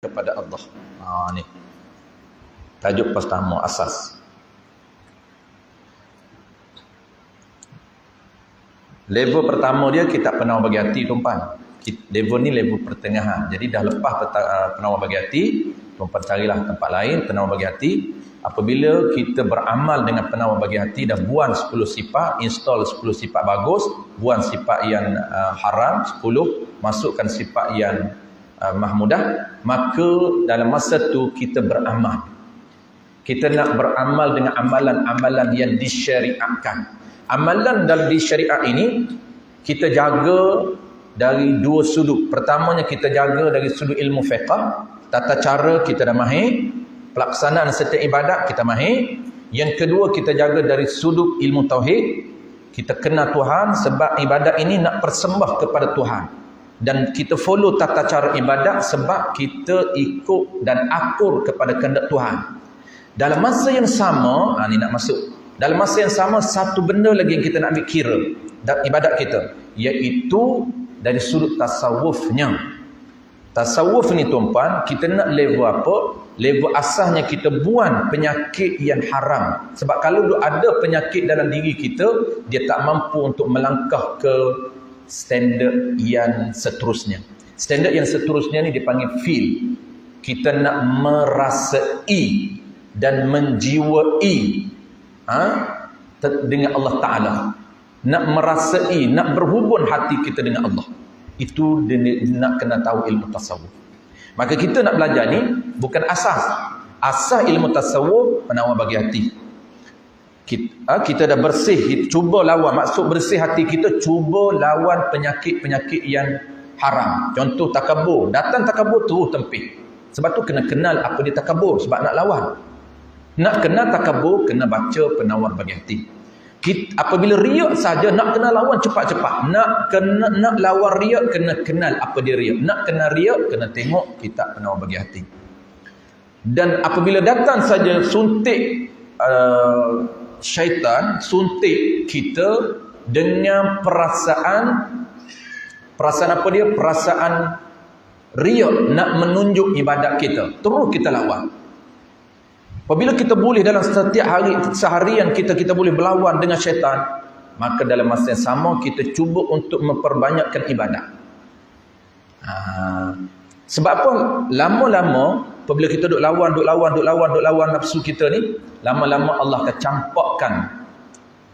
kepada Allah. Ni tajuk pertama, asas. Level pertama dia kitab penawar bagi hati, tuan-tuan. Level ni level pertengahan. Jadi dah lepas penawar bagi hati, tuan-tuan carilah tempat lain penawar bagi hati. Apabila kita beramal dengan penawar bagi hati, dah buang 10 sifat, install 10 sifat bagus, buang sifat yang haram 10, masukkan sifat yang mahmudah, maka dalam masa tu kita beramal. Kita nak beramal dengan amalan-amalan yang disyariatkan. Amalan dalam disyariat ini kita jaga dari dua sudut. Pertamanya kita jaga dari sudut ilmu fiqh, tata cara kita dah mahir, pelaksanaan setiap ibadat kita mahir. Yang kedua, kita jaga dari sudut ilmu tauhid. Kita kenal Tuhan, sebab ibadat ini nak persembah kepada Tuhan. Dan kita follow tata cara ibadat sebab kita ikut dan akur kepada kehendak Tuhan. Dalam masa yang sama, ni nak masuk. Dalam masa yang sama, satu benda lagi yang kita nak ambil kira dalam ibadat kita, iaitu dari sudut tasawufnya. Tasawuf ni tuan-tuan, kita nak level apa? Level asasnya kita buang penyakit yang haram. Sebab kalau ada penyakit dalam diri kita, dia tak mampu untuk melangkah ke standard yang seterusnya. Standard yang seterusnya ni dipanggil feel. Kita nak merasai dan menjiwai dengan Allah Ta'ala. Nak merasai, nak berhubung hati kita dengan Allah. Itu dia nak kena tahu ilmu tasawuf. Maka kita nak belajar ni bukan asas. Asas ilmu tasawuf penawar bagi hati. Kita dah bersih, cuba lawan. Maksud bersih hati kita, cuba lawan penyakit-penyakit yang haram. Contoh takabur. Datang takabur, terus tempih. Sebab tu kena kenal apa dia takabur, sebab nak lawan. Nak kenal takabur, kena baca penawar bagi hati. Apabila riak saja, nak kena lawan cepat-cepat. Nak lawan riak, kena kenal apa dia riak. Nak kenal riak, kena tengok kitab penawar bagi hati. Dan apabila datang saja suntik syaitan, suntik kita dengan perasaan apa dia? Perasaan riak, nak menunjuk ibadat kita. Terus kita lawan. Apabila kita boleh dalam setiap hari seharian kita boleh berlawan dengan syaitan, maka dalam masa yang sama kita cuba untuk memperbanyakkan ibadat. Sebab apa? Lama-lama apabila kita duk lawan nafsu kita ni, lama-lama Allah akan campakkan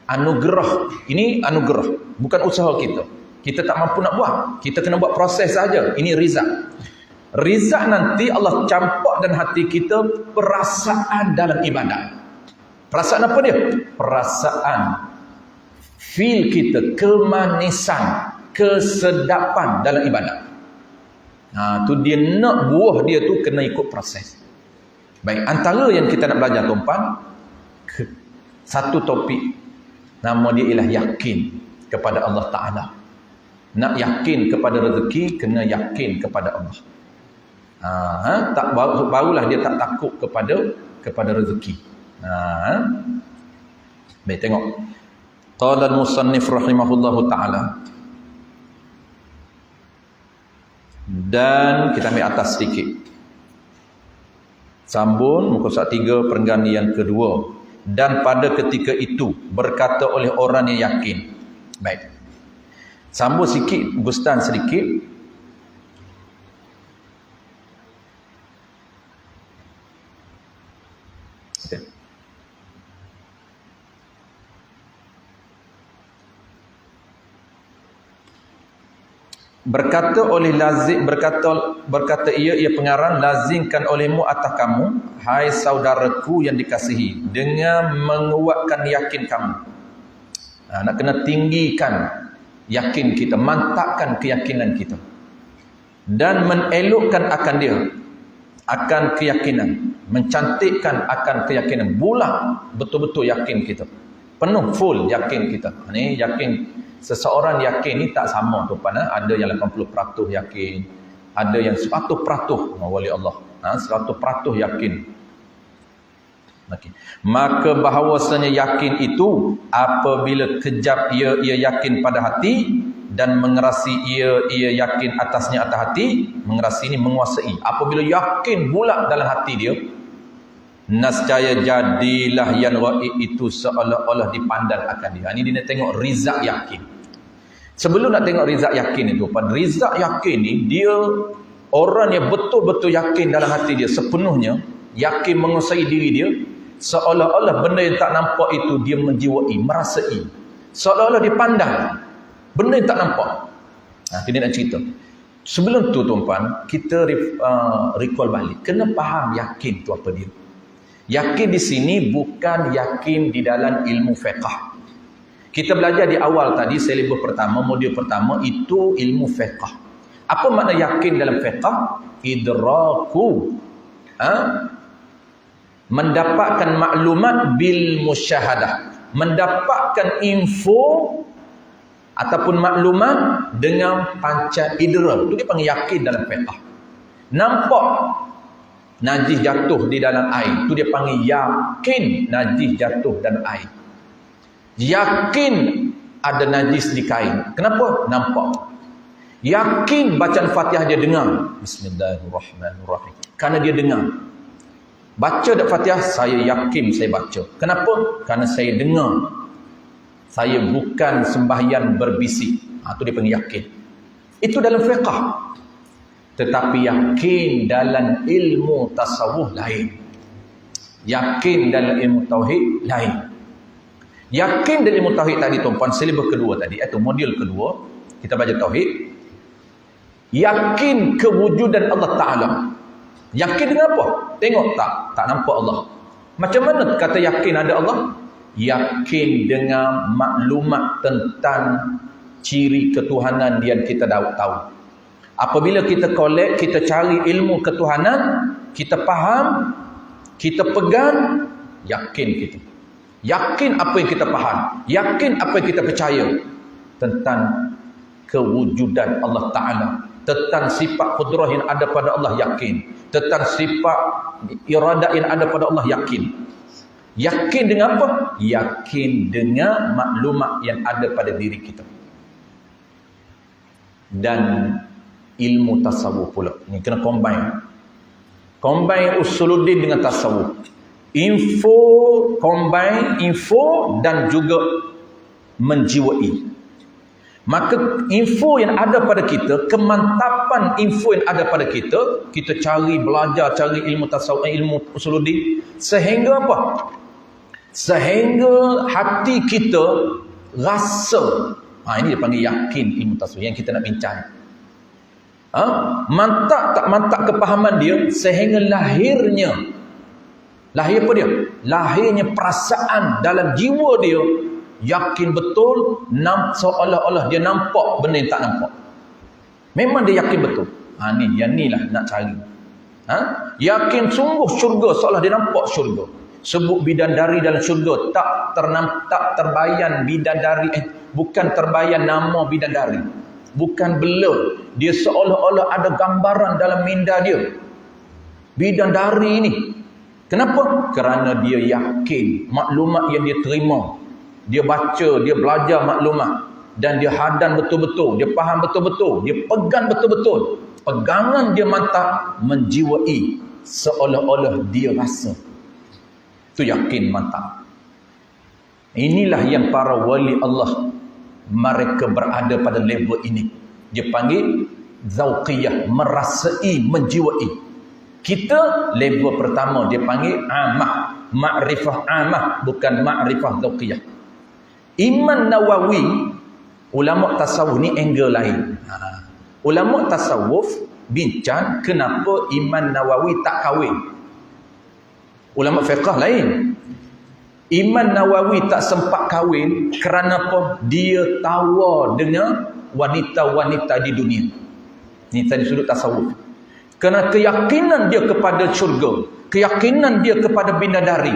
anugerah. Ini anugerah, bukan usaha kita. Kita tak mampu nak buat. Kita kena buat proses saja. Ini rizak. Rizak nanti Allah campak dalam hati kita perasaan dalam ibadat. Perasaan apa dia? Perasaan feel kita, kemanisan, kesedapan dalam ibadat. Tu dia nak buah dia tu kena ikut proses. Baik, antara yang kita nak belajar tuan-tuan, satu topik nama dia ialah yakin kepada Allah Ta'ala. Nak yakin kepada rezeki, kena yakin kepada Allah. Barulah dia tak takut kepada rezeki. Baik, tengok. Qala al-musannif rahimahullahu ta'ala. Dan kita ambil atas sedikit. Sambung muka surat 3 perenggan yang kedua. Dan pada ketika itu berkata oleh orang yang yakin. Baik. Sambung sikit, gustan sedikit. Berkata oleh lazim, berkata ia pengarang, lazimkan olehmu atas kamu, hai saudaraku yang dikasihi, dengan menguatkan yakin kamu. Nak kena tinggikan yakin kita, mantapkan keyakinan kita, dan menelokkan akan dia, akan keyakinan, mencantikkan akan keyakinan, bulat betul-betul yakin kita, penuh full yakin kita. Ini yakin. Seseorang yakin ni tak sama tuan-tuan. Ada yang 80% yakin, ada yang 100% wali Allah. 100% yakin. Okay. Maka bahawasanya yakin itu apabila kejap ia yakin pada hati dan mengerasi ia yakin atasnya atas hati. Mengerasi ini menguasai. Apabila yakin bulat dalam hati dia, nascaya jadilah yang ghaib itu seolah-olah dipandang akan dia. Ini dia tengok rizak yakin. Sebelum nak tengok rizak yakin itu, rizak yakin ni dia orang yang betul-betul yakin dalam hati dia sepenuhnya, yakin menguasai diri dia, seolah-olah benda yang tak nampak itu dia menjiwai, merasai. Seolah-olah dipandang benda yang tak nampak. Kita nak cerita. Sebelum tu tuan-tuan, kita recall balik. Kena faham yakin tu apa dia. Yakin di sini bukan yakin di dalam ilmu fiqh. Kita belajar di awal tadi, silibus pertama, modul pertama, itu ilmu fiqh. Apa makna yakin dalam fiqh? Idraku. Mendapatkan maklumat bil musyahadah. Mendapatkan info ataupun maklumat dengan panca indera. Itu dia panggil yakin dalam fiqh. Nampak najis jatuh di dalam air, itu dia panggil yakin najis jatuh dalam air. Yakin ada najis di kain. Kenapa? Nampak. Yakin bacaan Fatihah dia dengar. Bismillahirrahmanirrahim. Kerana dia dengar. Baca dak Fatihah, saya yakin saya baca. Kenapa? Kerana saya dengar. Saya bukan sembahyang berbisik. Itu dia panggil yakin. Itu dalam fiqh. Tetapi yakin dalam ilmu tasawuf lain. Yakin dalam ilmu tauhid lain. Yakin dalam ilmu tauhid tadi tuan-tuan, silibus kedua tadi, atau modul kedua, kita baca tauhid. Yakin kewujudan Allah Ta'ala. Yakin dengan apa? Tengok tak? Tak nampak Allah. Macam mana kata yakin ada Allah? Yakin dengan maklumat tentang ciri ketuhanan yang kita tahu. Apabila kita collect, kita cari ilmu ketuhanan, kita faham, kita pegang, yakin kita. Yakin apa yang kita faham, yakin apa yang kita percaya tentang kewujudan Allah Ta'ala, tentang sifat qudrah yang ada pada Allah, yakin, tentang sifat iradah yang ada pada Allah, yakin. Yakin dengan apa? Yakin dengan maklumat yang ada pada diri kita. Dan ilmu tasawuf pula. Ini kena combine. Combine usuluddin dengan tasawuf. Combine info dan juga menjiwai. Maka info yang ada pada kita, kemantapan info yang ada pada kita, kita cari, belajar, cari ilmu tasawuf, ilmu usuluddin. Sehingga apa? Sehingga hati kita rasa. Ini dia panggil yakin ilmu tasawuf yang kita nak bincang. Mantap tak mantap kepahaman dia sehingga lahir apa dia? Lahirnya perasaan dalam jiwa dia, yakin betul, seolah-olah dia nampak benda yang tak nampak. Memang dia yakin betul. Yang ni lah nak cari. Yakin sungguh syurga, seolah dia nampak syurga. Sebut bidadari dalam syurga, tak terbayang bidadari, bukan terbayang nama bidadari. Bukan bela. Dia seolah-olah ada gambaran dalam minda dia. Bidadari ini. Kenapa? Kerana dia yakin maklumat yang dia terima. Dia baca, dia belajar maklumat. Dan dia hadan betul-betul. Dia faham betul-betul. Dia pegang betul-betul. Pegangan dia mantap, menjiwai. Seolah-olah dia rasa. Itu yakin mantap. Inilah yang para wali Allah, mereka berada pada level ini. Dia panggil zauqiyah, merasai, menjiwai. Kita level pertama dia panggil amah, ma'rifah amah, bukan ma'rifah zauqiyah. Imam Nawawi, ulama tasawuf ni angle lain. Ulama tasawuf bincang kenapa Imam Nawawi tak kahwin. Ulama fiqh lain. Imam Nawawi tak sempat kahwin kerana apa? Dia tawar dengan wanita-wanita di dunia. Ini tadi sudut tasawuf. Kerana keyakinan dia kepada syurga, keyakinan dia kepada bidadari,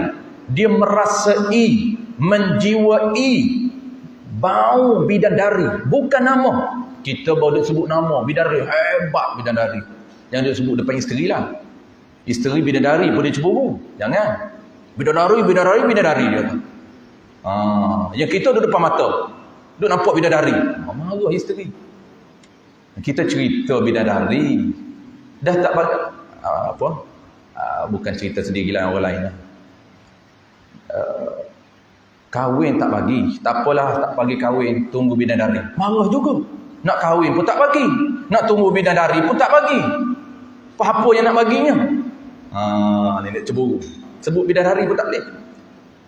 dia merasai, menjiwai bau bidadari, bukan nama. Kita baru sebut nama bidadari, hebat bidadari. Yang dia sebut depan isteri lah. Isteri bidadari pun dia cemburu. Jangan. Bidadari dia. Yang kita duduk depan mata. Duk nampak bidadari. Marah isteri. Kita cerita bidadari. Dah tak bagi, bukan cerita sendirilah, orang lain lah. Kahwin tak bagi. Tak apalah, tak bagi kahwin. Tunggu bidadari. Marah juga. Nak kahwin pun tak bagi. Nak tunggu bidadari pun tak bagi. Apa yang nak baginya? Ni nak cemburu. Sebut bidadari pun tak boleh.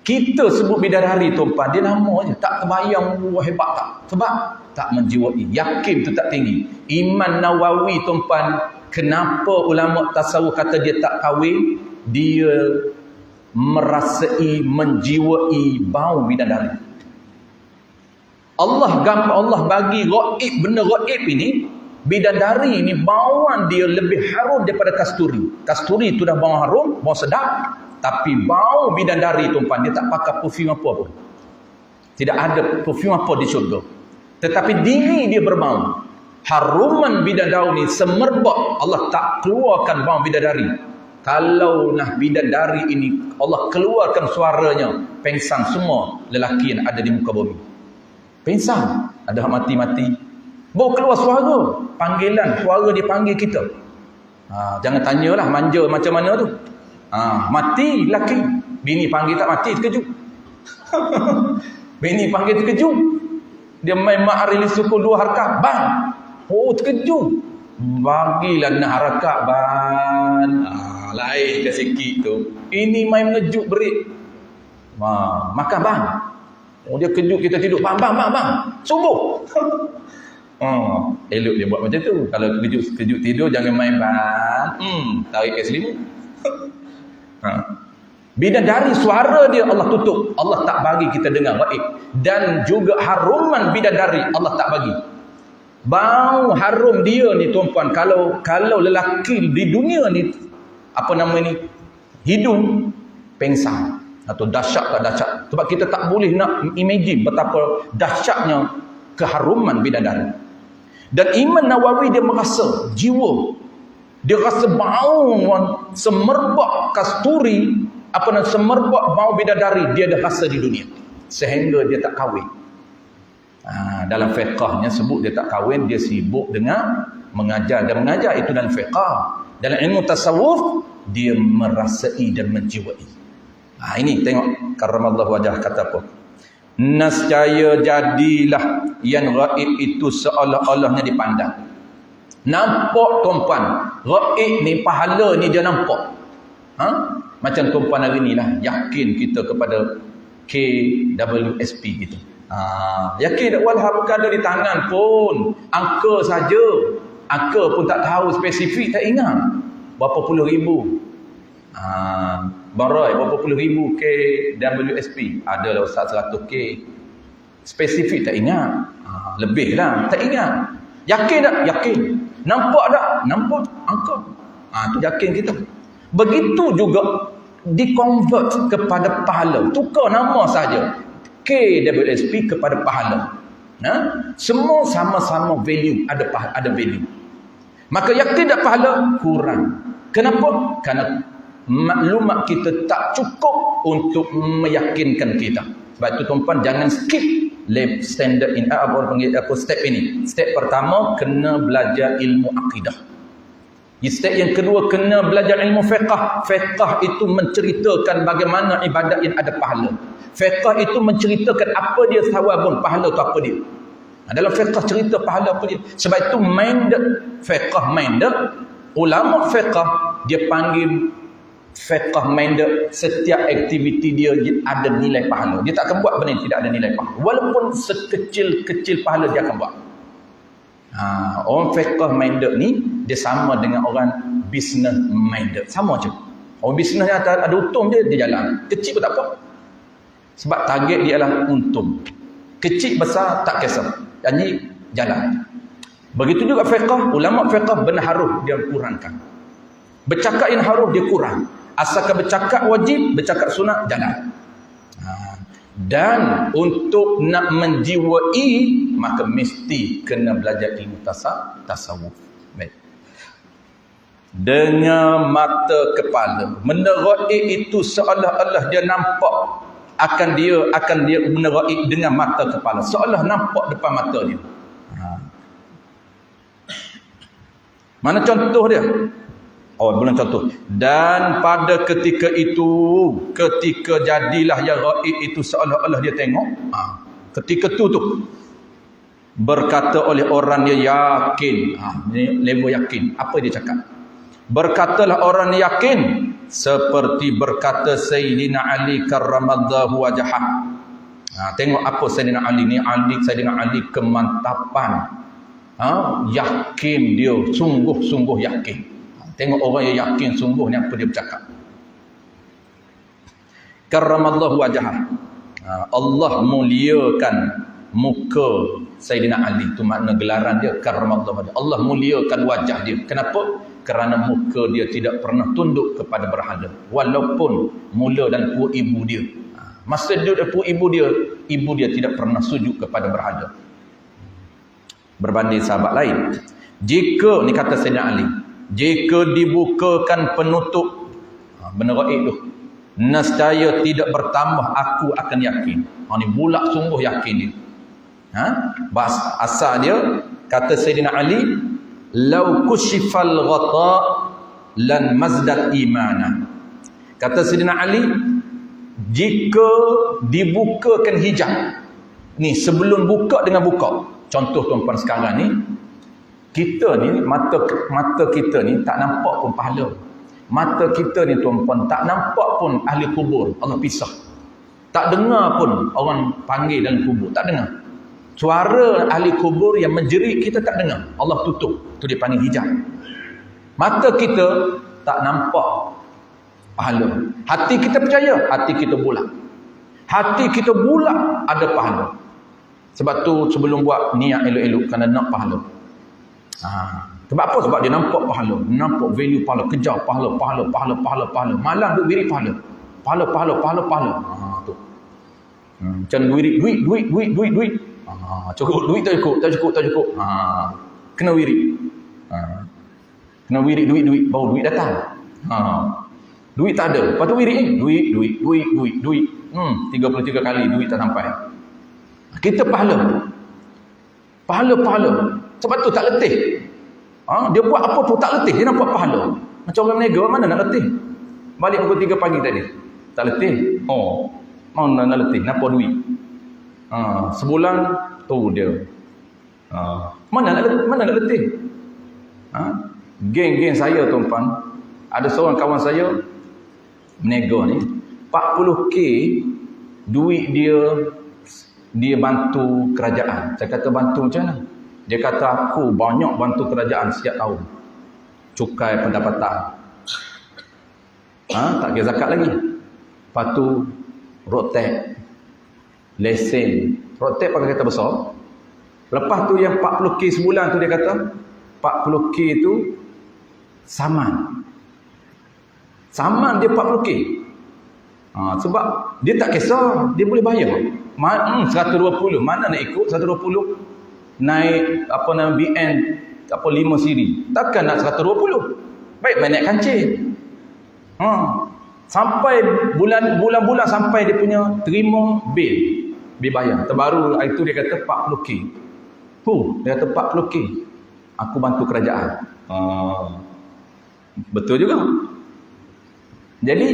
Kita sebut bidadari tuan-puan, dia nama je. Tak terbayang, hebat tak? Sebab tak menjiwai. Yakin tu tak tinggi. Iman Nawawi tuan-puan, kenapa ulama tasawuf kata dia tak kahwin? Dia merasai, menjiwai bau bidadari. Allah bagi gaib, benda gaib ini, bidadari ini bauan dia lebih harum daripada kasturi. Kasturi itu dah bau harum, bau sedap. Tapi bau bidadari tuan-puan, dia tak pakai perfume apa pun. Tidak ada perfume apa di syurga. Tetapi diri dia berbau. Haruman bidadari ni semerbak, Allah tak keluarkan bau bidadari. Kalau nah bidadari ini Allah keluarkan suaranya, pengsang semua lelaki yang ada di muka bumi. Pengsang, ada mati-mati. Baru keluar suara, panggilan, suara dia panggil kita. Jangan tanyalah manja macam mana tu. Mati lelaki, bini panggil tak mati, terkejut. Bini panggil terkejut. Dia main ma'aril suku 2 harakat, bang. Terkejut. Bagilah nak harakat, bang. Lain ke sikit tu. Ini main mengejut berit. Makan bang. Dia kejut kita tidur. Bang. Subuh. Elok dia buat macam tu. Kalau kejut tidur, jangan main bang. Tarik ke selimut. Bidadari suara dia Allah tutup. Allah tak bagi kita dengar gaib. Dan juga haruman bidadari Allah tak bagi. Bau harum dia ni tuan-puan, kalau lelaki di dunia ni, apa nama ni, hidung pengsang atau dahsyat tak dahsyat. Sebab kita tak boleh nak imagine betapa dahsyatnya keharuman bidadari. Dan Imam Nawawi dia merasa jiwa, dia rasa bau semerbak kasturi, semerbak bau bidadari dia dah rasa di dunia, sehingga dia tak kahwin. Dalam fiqahnya sebut dia tak kahwin, dia sibuk dengan mengajar dan mengajar, itu dalam fiqah. Dalam ilmu tasawuf dia merasai dan menjiwai. Ini tengok karramallahu wajah kata apa? Nascaya jadilah yang gaib itu seolah-olahnya dipandang. Nampak tuan-puan, gaib ni, pahala ni dia nampak. Macam tuan-puan hari ni lah, yakin kita kepada KWSP kita. Yakin walau bukan ada di tangan pun, angka saja. Angka pun tak tahu spesifik, tak ingat. Berapa puluh ribu. Barai, berapa puluh ribu KWSP. Adalah Ustaz 100K. Spesifik tak ingat. Lebih lah, tak ingat. Yakin tak? Yakin. Nampak tak? Nampak angka. Tu yakin kita. Begitu juga di-convert kepada pahala. Tukar nama saja. KWSP kepada pahala. Semua sama-sama value, ada value. Maka yakin tak pahala? Kurang. Kenapa? Kerana maklumat kita tak cukup untuk meyakinkan kita. Sebab itu tuan-puan jangan skip standard in step ini. Step pertama kena belajar ilmu akidah. Step yang kedua kena belajar ilmu fiqh. Fiqh itu menceritakan bagaimana ibadat yang ada pahala. Fiqh itu menceritakan apa dia thawabun, pahala tu apa dia. Dalam fiqh cerita pahala apa dia. Sebab itu minded fiqh, minded ulama fiqh dia panggil fiqh minded, setiap aktiviti dia ada nilai pahala. Dia tak akan buat benda yang tidak ada nilai pahala. Walaupun sekecil-kecil pahala dia akan buat. Orang fiqh minded ni dia sama dengan orang business minded. Sama je. Orang business yang ada untung dia jalan. Kecil pun tak apa. Sebab target dia adalah untung. Kecil besar tak kisah. Jadi jalan. Begitu juga fiqh, ulama fiqh benar haruf dia kurangkan. Bercakap yang haruf dia kurang. Asalkan bercakap wajib, bercakap sunat jalan. Dan untuk nak menjiwai maka mesti kena belajar ilmu tasawuf. Baik. Dengan mata kepala, benda gaib itu seolah-olah dia nampak akan dia menerai dengan mata kepala, seolah nampak depan mata dia. Mana contoh dia? Oh, belum contoh. Dan pada ketika itu, ketika jadilah yang gaib itu seolah-olah dia tengok, ketika tu berkata oleh orang yang yakin, ini level yakin. Apa dia cakap? Berkatalah orang yakin seperti berkata Sayyidina Ali karramallahu wajhah. Tengok apa Sayyidina Ali ni. Sayyidina Ali kemantapan. Yakin dia, sungguh-sungguh yakin. Tengok orang yang yakin sungguh ni apa dia bercakap. Karramallahu wajhah. Allah muliakan muka Sayyidina Ali, itu makna gelaran dia karramallahu wajhah. Allah muliakan wajah dia. Kenapa? Kerana muka dia tidak pernah tunduk kepada berhala, walaupun mula dan puak ibu dia. Masa dia puak ibu dia tidak pernah sujud kepada berhala. Berbanding sahabat lain, jika ni kata Sayyidina Ali, jika dibukakan penutup benda gaib tu, nescaya tidak bertambah, aku akan yakin. Ni bulat sungguh yakin dia. Asal dia kata Sayyidina Ali, lau kushifal ghata lan mazdat imana. Kata Sayyidina Ali, jika dibukakan hijab ni, sebelum buka dengan buka, contoh tuan-tuan sekarang ni, kita ni mata kita ni tak nampak pun pahala. Mata kita ni tuan-tuan tak nampak pun ahli kubur, Allah pisah. Tak dengar pun orang panggil dalam kubur, tak dengar. Suara ahli kubur yang menjerit kita tak dengar, Allah tutup. Itu dia panggil hijab. Mata kita tak nampak pahala. Hati kita percaya, hati kita bulat. Hati kita bulat, ada pahala. Sebab tu sebelum buat niat elok-elok kerana nak pahala. Sebab apa? Sebab dia nampak pahala, nampak value pahala, kejar pahala. Malam duk wirid pahala. Pahala. Tu. Macam duit. Cukup duit tak cukup. Kena wirid. Kena wirid duit, baru duit datang. Duit tak ada, lepas tu wirid ni duit. 33 kali duit tak sampai. Kita pahala. Sebab tu tak letih. Dia buat apa pun tak letih, dia nampak pahala. Macam orang menega, mana nak letih? Balik pukul 3 pagi tadi, tak letih. Mana nak letih, nampak duit. Sebulan tu dia. Mana nak letih? Geng saya tuan-tuan, ada seorang kawan saya menega ni, 40k duit dia bantu kerajaan. Saya kata bantu macam mana? Dia kata aku banyak bantu kerajaan setiap tahun. Cukai pendapatan. Tak kira zakat lagi. Lepas tu rotek, lesen. Rotek pakai kereta besar. Lepas tu yang 40k sebulan tu dia kata 40k tu saman dia 40k. Sebab dia tak kisah, dia boleh bayar. 120, mana nak ikut 120? Naik BN 5 siri. Takkan nak 120. Baik main naik kancing. Sampai bulan-bulan sampai dia punya terima bil bayar. Terbaru itu dia kata 40k. Dia kata 40k. Aku bantu kerajaan. Betul juga. Jadi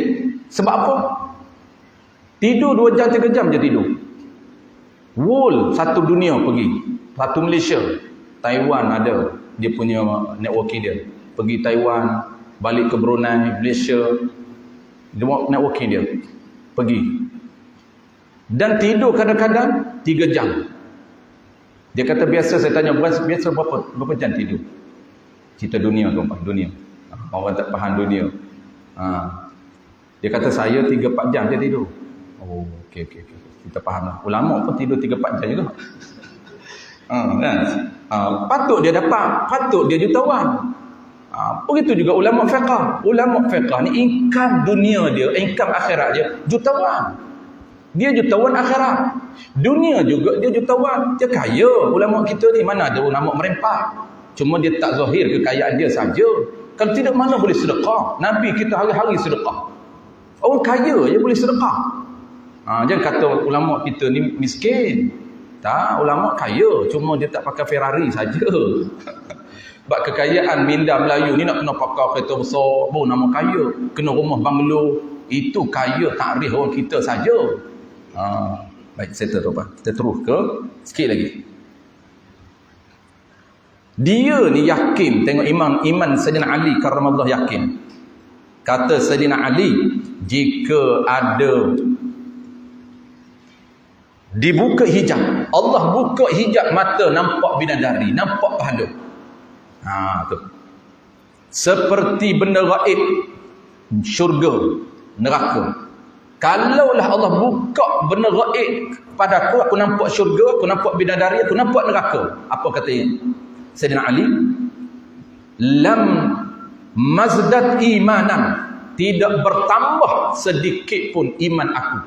sebab apa? Tidur 2 jam 3 jam je tidur. Whole satu dunia pergi. Satu Malaysia, Taiwan ada dia punya networking dia. Pergi Taiwan, balik ke Brunei, Malaysia, networking dia. Pergi. Dan tidur kadang-kadang 3 jam. Dia kata biasa, saya tanya biasa berapa jam tidur? Cerita dunia tuan-tuan, dunia. Orang tak faham dunia. Dia kata saya 3-4 jam je tidur. Okey. Kita faham lah. Ulama pun tidur 3-4 jam juga. Patut dia dapat, patut dia jutawan. Begitu juga ulama fiqh. Ulama fiqh ni income dunia dia, income akhirat dia jutawan. Dia jutawan akhirat. Dunia juga dia jutawan. Dia kaya. Ulama kita ni mana ada ulama merempak. Cuma dia tak zahir kekayaan dia saja. Kalau tidak mana boleh sedekah. Nabi kita hari-hari sedekah. Orang kaya je boleh sedekah. Jangan kata ulama kita ni miskin. Tak, ulama kaya, cuma dia tak pakai Ferrari saja. Sebab kekayaan minda Melayu ni nak kena pakai kereta besar, nama kaya, kena rumah banglo, itu kaya takrif orang kita saja. Baik, settle tu apa? Kita terus ke sikit lagi. Dia ni yakin, tengok iman Sayyidina Ali karramallahu yakin. Kata Sayyidina Ali, jika ada dibuka hijab, Allah buka hijab mata, nampak bidadari, nampak pahala. Tu. Seperti benda gaib, syurga, neraka. Kalaulah Allah buka benda gaib pada aku nampak syurga, aku nampak bidadari, aku nampak neraka. Apa katanya Sayyidina Ali? Lam mazdat imanan, tidak bertambah sedikit pun iman aku.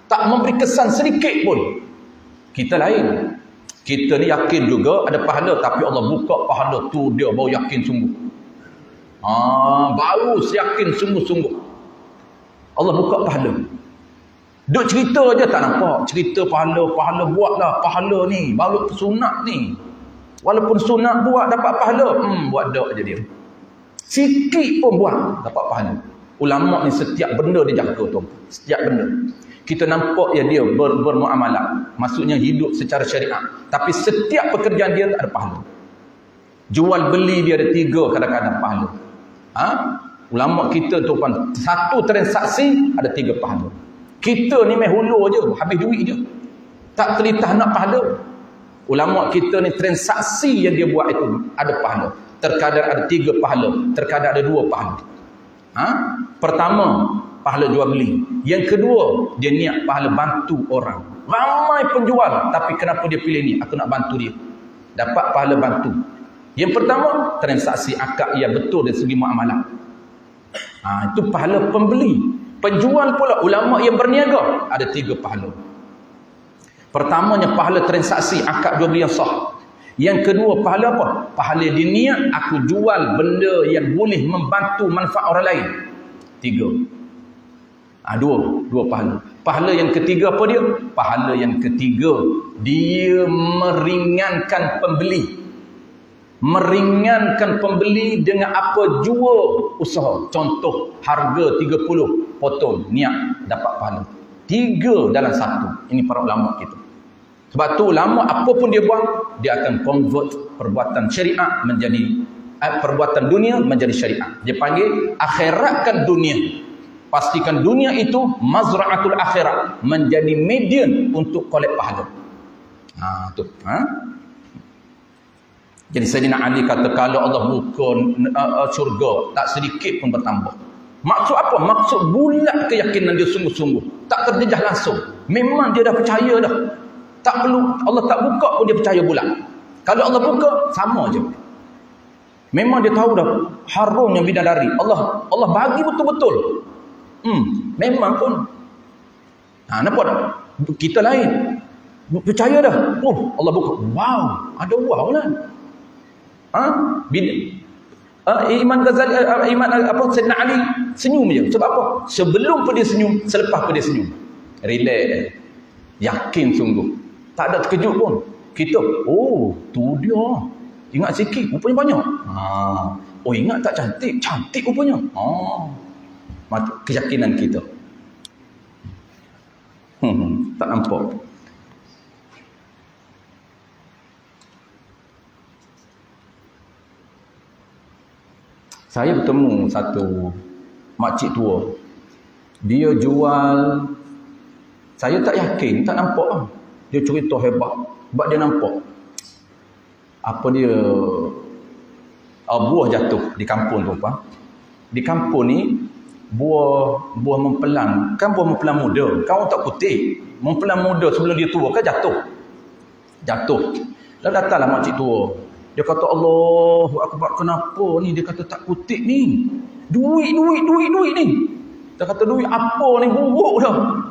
Tak memberi kesan sedikit pun. Kita lain. Kita ni yakin juga ada pahala, tapi Allah buka pahala tu dia baru yakin sungguh. Baru yakin sungguh-sungguh. Allah buka pahala. Duk cerita je tak nampak. Cerita pahala buatlah pahala ni. Baru sunat ni. Walaupun sunat buat dapat pahala. Buat dak je dia. Sikit pun buat dapat pahala. Ulama ni setiap benda dia jaga tu. Setiap benda. Kita nampak ya dia bermuamalah. Maksudnya hidup secara syariat. Tapi setiap pekerjaan dia ada pahala. Jual beli dia ada 3 kadang-kadang pahala. Ulama kita tu pun satu transaksi ada 3 pahala. Kita ni main hulu je, habis duit je. Tak telitah nak pahala. Ulama kita ni transaksi yang dia buat itu ada pahala. Terkadang ada 3 pahala, terkadang ada 2 pahala. Pertama, pahala jual beli. Yang kedua, dia niat pahala bantu orang. Ramai penjual, tapi kenapa dia pilih ni? Aku nak bantu dia. Dapat pahala bantu. Yang pertama, transaksi akad yang betul dari segi muamalah. Itu pahala pembeli. Penjual pula, ulama yang berniaga, ada 3 pahala. Pertamanya, pahala transaksi akad jual beli yang sah. Yang kedua, pahala apa? Pahala dia niat, aku jual benda yang boleh membantu manfaat orang lain. 3. Dua pahala. Pahala yang ketiga apa dia? Pahala yang ketiga, dia meringankan pembeli. Meringankan pembeli dengan apa jua usaha. Contoh, harga 30, potong, niat, dapat pahala. 3 dalam 1. Ini para ulama kita. Sebab tu ulama apa pun dia buat, dia akan convert perbuatan syariat menjadi perbuatan dunia menjadi syariat. Dia panggil akhiratkan dunia. Pastikan dunia itu mazra'atul akhirat, menjadi median untuk kolek pahala. Jadi Sayyidina Ali kata, kalau Allah buka syurga, tak sedikit pun bertambah. Maksud apa? Maksud bulat keyakinan dia sungguh-sungguh. Tak terjejah langsung. Memang dia dah percaya dah. Tak perlu, Allah tak buka pun dia percaya bulat. Kalau Allah buka, sama je. Memang dia tahu dah harumnya bidadari. Allah bagi betul-betul. Memang pun. Nampak tak? Kita lain. Percaya dah. Allah buka. Wow, ada wow lah. Iman Ghazali, Sayyidina Ali senyum je. Sebab apa? Sebelum pun dia senyum, selepas pun dia senyum. Relax. Yakin sungguh. Tak ada terkejut pun. Kita, tu dia. Ingat sikit, rupanya banyak. Ingat tak cantik? Cantik rupanya. Keyakinan kita. Tak nampak. Saya bertemu satu makcik tua. Dia jual, saya tak yakin, tak nampak. Dia cerita hebat. Sebab dia nampak. Apa dia, buah jatuh di kampung tu. Di kampung ni, buah mempelang. Kan buah mempelang muda. Kan orang tak putih. Mempelang muda sebelum dia tua kan jatuh. Lalu datanglah makcik tua. Dia kata, Allahu Akbar, kenapa ni? Dia kata, tak kutip ni. Duit ni. Dia kata, duit apa ni? Buruk dah.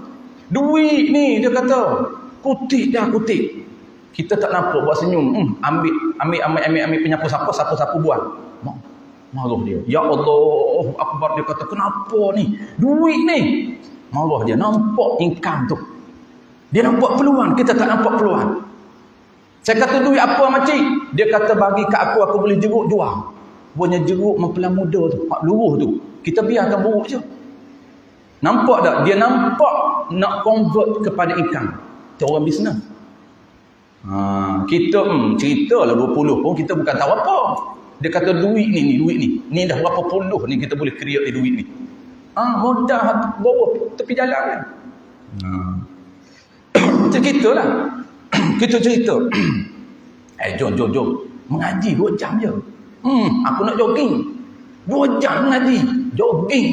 Duit ni, dia kata, kutip. Kita tak nampak, buat senyum. Ambil penyapu sapu buat. Maluh dia. Ya Allah Akbar, dia kata, kenapa ni? Duit ni. marah dia, nampak income tu. Dia nampak peluang, kita tak nampak peluang. Saya kata duit apa makcik? Dia kata bagi kat aku boleh jeruk jual. Punya jeruk mempelai muda tu, pak luruh tu. Kita biarkan buruk je. Nampak tak? Dia nampak nak convert kepada income. Itu orang bisnes. Kita cerita lah 20 pun kita bukan tahu apa. Dia kata duit ni. Ni dah berapa puluh ni kita boleh create duit ni. Mudah bawa tepi jalan kan. Macam kita lah. Kita cerita. Jom. Mengaji 2 jam je. Aku nak jogging. 2 jam mengaji. Jogging.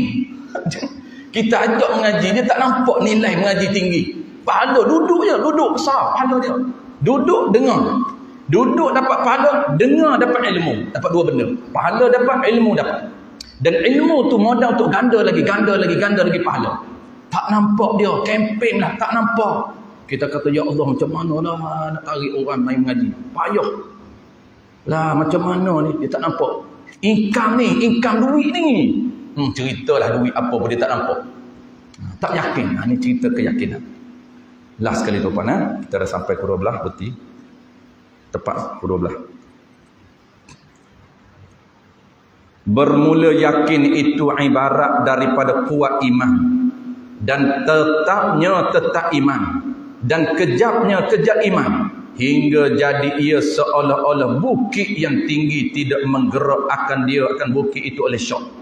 Kita ajak mengaji, dia tak nampak nilai mengaji tinggi. Pahala duduk je, duduk besar pahala dia. Duduk dengar. Duduk dapat pahala, dengar dapat ilmu. Dapat 2 benda. Pahala dapat, ilmu dapat. Dan ilmu tu modal untuk ganda lagi pahala. Tak nampak dia, kempen lah, tak nampak. Kita kata, ya Allah, macam mana lah nak tarik orang main mengaji. Payah. Lah, macam mana ni? Dia tak nampak. Income duit ni. Ceritalah duit apa pun dia tak nampak. Tak yakin. Ini cerita keyakinan. Last sekali tuan-tuan. Kita dah sampai pukul 12. Berarti tepat pukul 12. Bermula yakin itu ibarat daripada kuat iman. Dan tetapnya tetap iman. Dan kejapnya kejap iman. Hingga jadi ia seolah-olah bukit yang tinggi tidak menggerakkan dia akan bukit itu oleh syok.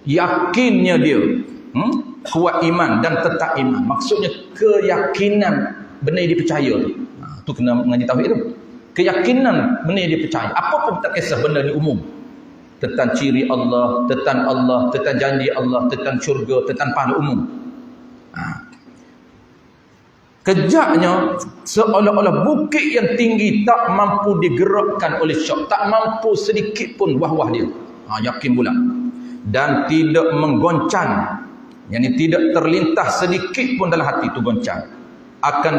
Yakinnya dia kuat iman dan tetap iman. Maksudnya keyakinan benda yang dipercaya. Tu kena mengaji tauhid tu. Keyakinan benda yang dipercaya. Apa pun tak kisah benda ni umum. Tentang ciri Allah, tentang janji Allah, tentang syurga, tentang pahala umum. Kejaknya seolah-olah bukit yang tinggi tak mampu digerakkan oleh syok, tak mampu sedikit pun wah-wah dia. Yakin pula. Dan tidak menggoncang, yakni tidak terlintas sedikit pun dalam hati tu goncang.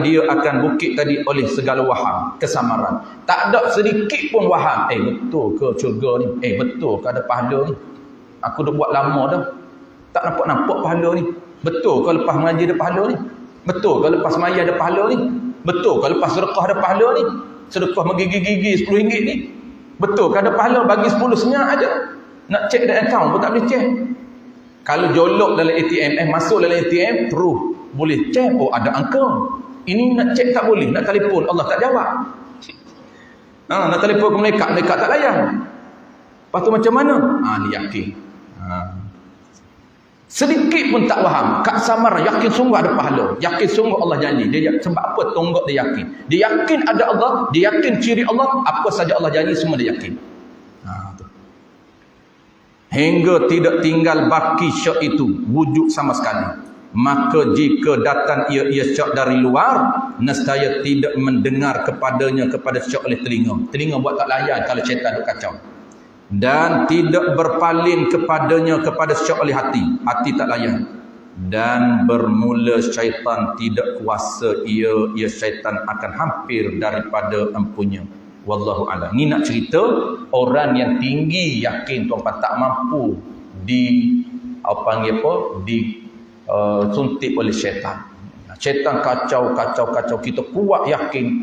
Dia akan bukit tadi oleh segala waham, kesamaran. Tak ada sedikit pun waham. Betul ke syurga ni? Betul ke ada pahala ni? Aku dah buat lama dah. Tak nampak pahala ni. Betul ke lepas mengaji ada pahala ni? Betul ke lepas maya ada pahala ni? Betul ke lepas sedekah ada pahala ni? Sedekah menggigi-gigi RM10 ni? Betul ke ada pahala bagi 10 senyap aja? Nak cek dalam akaun pun tak boleh cek. Kalau jolok dalam ATM, masuk dalam ATM, terus boleh cek. Ada angka. Ini nak cek tak boleh. Nak telefon, Allah tak jawab. Nak telefon ke malaikat tak layan. Lepas tu macam mana? Ni yakin. Sedikit pun tak faham. Kak Samar yakin sungguh ada pahala. Yakin sungguh Allah janji. Dia sebab apa tonggak dia yakin? Dia yakin ada Allah, dia yakin ciri Allah, apa saja Allah janji semua dia yakin. Hingga tidak tinggal baki syak itu wujud sama sekali. Maka jika datang ia syak dari luar, nescaya tidak mendengar kepadanya kepada syak oleh telinga. Telinga buat tak layan kalau syaitan duk kacau. Dan tidak berpaling kepadanya kepada syak oleh hati. Hati tak layan. Dan bermula syaitan tidak kuasa ia syaitan akan hampir daripada empunya. Wallahu a'lam. Ni nak cerita orang yang tinggi yakin tuan-tuan tak mampu suntik oleh syaitan. Syaitan kacau kita kuat yakin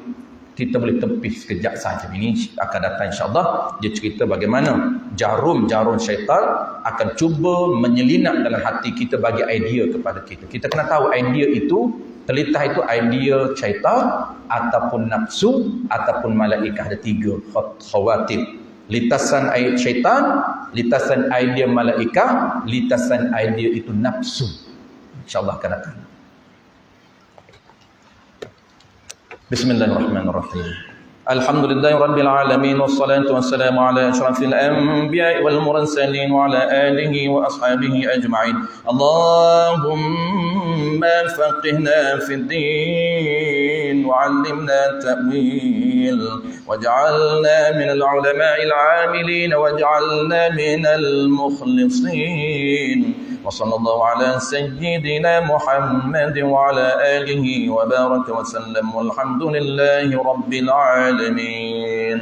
kita boleh tepis sekejap saja. Ini akan datang insya-Allah. Dia cerita bagaimana jarum syaitan akan cuba menyelinap dalam hati kita bagi idea kepada kita. Kita kena tahu idea itu, telitah itu idea syaitan ataupun nafsu ataupun malaikat. Ada 3 khawatir. Litasan idea syaitan, litasan idea malaikat, litasan idea itu nafsu. InsyaAllah akan datang. Bismillahirrahmanirrahim. Alhamdulillahi rabbil alamin wassalatu wassalamu ala asyrafil anbiya'i wal mursalin wa ala alihi wa ashabihi ajma'in. Allahumma faqihna fid din wa 'allimna ta'wil waj'alna minal ulama'il 'amilin waj'alna minal mukhlisin. وصلى الله على سيدنا محمد وعلى آله وبارك وسلم والحمد لله رب العالمين.